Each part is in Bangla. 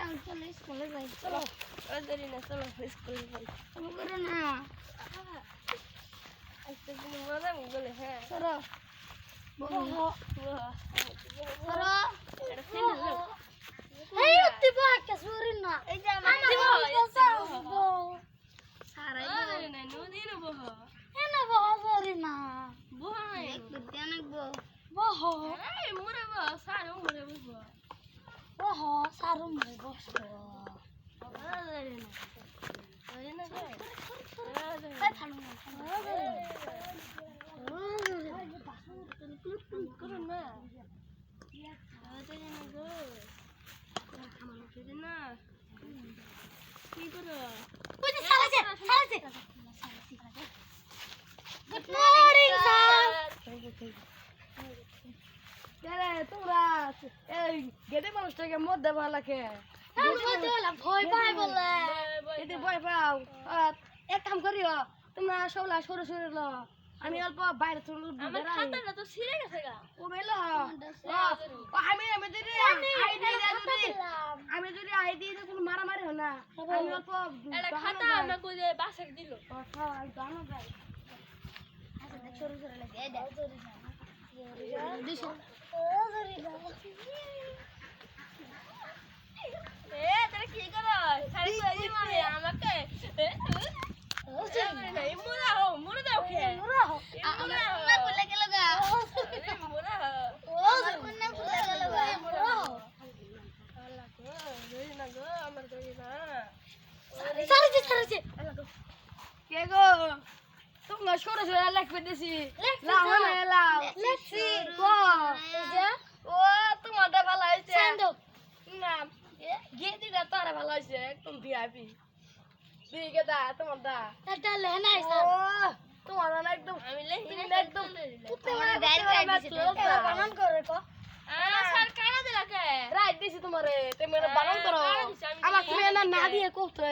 চলো স্কুলে যাই চলো ওদের না চলো স্কুলে যাই তুমি করে না আজকে তুমি মজা বলে হ্যাঁ চলো বহো চলো এটা ফেলে দাও এই তুই বাকা সরি না এই যে আমার সারাই বলে না নদীর বহো এনা বহো সরি না বহো একটু জানাবো বহো এই মোরে বহো সারে মোরে বহো বহো সারু মরে বসো কই থামু না গুড মর্নিং স্যার তোমরা এই গেটে মানুষটাকে মধ্যে ভালো লাগে ভয় পাই বলে এতে ভয় পাও এক কাম করিও তোমরা সবলা সরে সরে ল আমি অল্প বাইরে চলে আমার খাতাটা তো ছিঁড়ে গেছে গা ও বেলো আমি যদি আই দিই তো কোনো মারামারি হয় না আমি অল্প এটা খাতা আমরা কই যে বাসায় দিল গানো যাই সরে সরে লাগে এই দাও দিছো এ তোরা কি করো সারি সারি মারে আমাকে এই মুরা হো মুরা দাও কে মুরা হো আমরা না ভুলে গেল গা মুরা হো ও কোন ভুলে গেল গা মুরা হো আল্লাহ গো দেই না গো আমার দেই না সারি কে গো তোমরা সরে সরে লাগবে দিছি লাও না লাও লেখছি কো এই যে ও তোমাদের ভালো হইছে সান্দো না গেদিটা তারা ভালো হইছে একদম ভিআইপি দিকে দা তোমার দা এটা লেনাই ও স্যার তোমার না একদম আমি লেখি তুমি একদম কুত্তে মানে ডাইরেক্ট দিছি বানান করে কো স্যার কানা দিলা কে রাইট দিছি তোমারে তুমি বানান করো আমার তুমি না দিয়ে করতে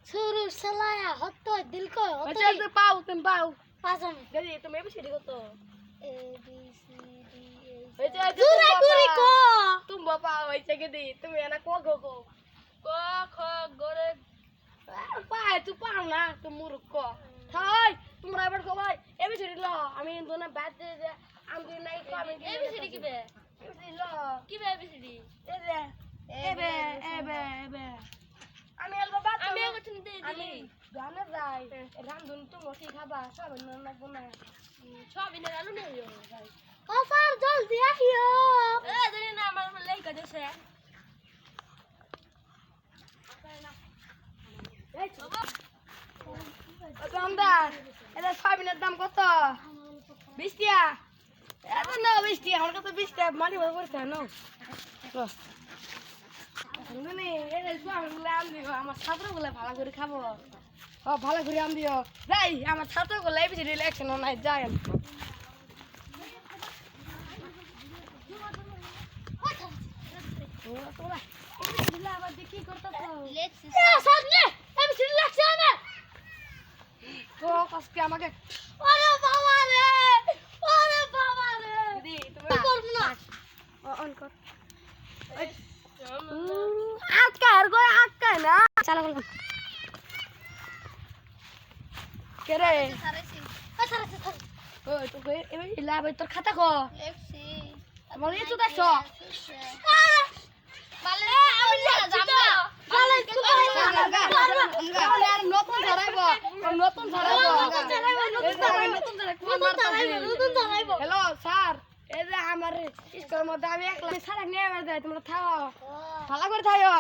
শুরু সালায়া হতো দিল কো আচ্ছা তুমি পাও পাঁচন গদি তুমি এবিসিডি করতে এ বি সি ডি এই যে জুরাই পুরি কো তুমি পাও হইছে গদি তুমি না কো গো কো ক খ গরে পাই তুই পাও না তুমি মূর্খ থাই তোমরা এবার কো ভাই এবিসিডি ল আমি দোনা বাদ দে যে আমি নাই কো আমি এবিসিডি কিবে এবিসিডি ল কিবে এবিসিডি এবে এবে আমি আলবা বাদ আমি এখন দিয়ে আমি দিই গানে যাই রান্ধুন তুমি কি খাবা সব না লাগবো না সবিনের আলু নেই ভাই ও স্যার জলদি আইও এ জানি না আমার লেখা দেছে দোকানদার এটা সয়াবিনের দাম কত 20 টাকা এত না 20 টাকা আমার কত 20 টাকা মানি ভর করতে না শুনুনি এটা সয়াবিনগুলো আন দিও আমার ছাত্রগুলো ভালো করে খাবো ও ভালো করে আন দিও যাই আমার ছাত্রগুলো এই বেশি রিল্যাক্সন নাই যাই আবার দেখি করতে লেখছি স্যার নে এবিসিডি লেখছি আমি তো আজকে আমাকে ওরে বাবা রে দিদি তুমি কি করব না অন কর আটকার গো আটকা না চালা বল কে রে সারাইছি স্যার ওই তো কই এবে লাভ তোর খাতা কো লেখছি আমার এই তো দেখছো বালে আমি না জামবা বালে আর নতুন ধরাইবো নতুন ধরাইবো হ্যালো স্যার এই যে আমার স্কুলের মধ্যে আমি একলা স্যার নিয়ে এবার যাই তোমরা থাও ভালো করে থাইও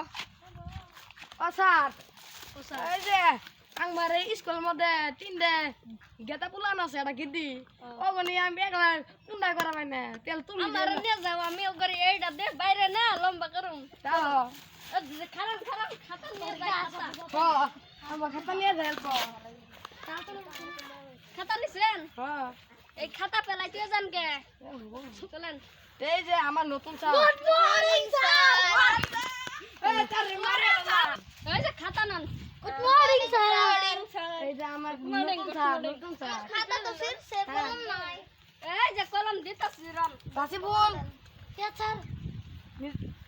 ও স্যার এই যে আমার এই স্কুলের মধ্যে তিনটে গেতা পুলান আছে এটা গিদ্দি ওগনি আমি একলা কুন্ডা করা পাই না তেল তুমি আমার নিয়ে যাও আমি ওগরে এইটা দে বাইরে না লম্বা করুম তাও খারাপ খাতা নিয়ে যাই আমার খাতা নিয়ে যাই অল্প খাতা নিছেন হ্যাঁ এই খাতা পেলাই তুই জান কে চলেন এই যে আমার নতুন স্যার গুড মর্নিং স্যার এই তারে মারে না এই যে খাতা নান গুড মর্নিং স্যার এই যে আমার নতুন স্যার খাতা তো সে কলম নাই এই যে কলম দিতাছি রাম বাসি বল কে স্যার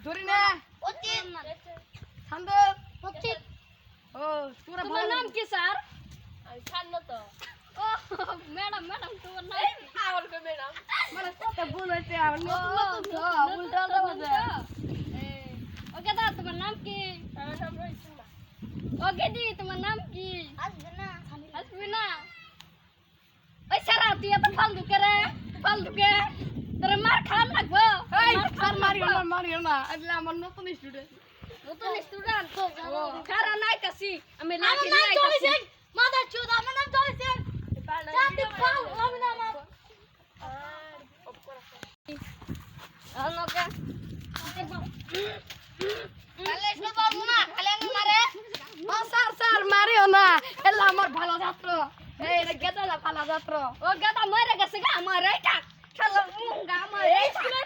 ধরি না ওতে না নাম কি স্যার আমি ছাড়লো তো ও ম্যাডাম ম্যাডাম তোমার নাম আমার কো ম্যাডাম মানে কত ভুল হয়েছে আমার নতুন নতুন তো উল্টা উল্টা বলছে ওকে দা তোমার নাম কি আমার নাম রইছে না ওকে দি তোমার নাম কি আসবে না ওই সারা তুই এত ফালতু করে ফালতু কে তোর মার খান লাগবো এই স্যার মারিও না એટલે আমার নতুন স্টুডেন্ট নতুন স্টুডেন্ট তো খারা নাই কাছি আমি লাঠি নিয়ে আইতাছি মাদার চোদ আমার নাম চলেছে জাতি পাল আমি না মা আনোকে কালে সে পাবো না কালে আমি মারে ও স্যার মারিও না এলা আমার ভালো ছাত্র এই রে গেদা ভালো ছাত্র ও গাদা মরে গেছে গা আমার এইটা চলো মুঙ্গা আমার এইটা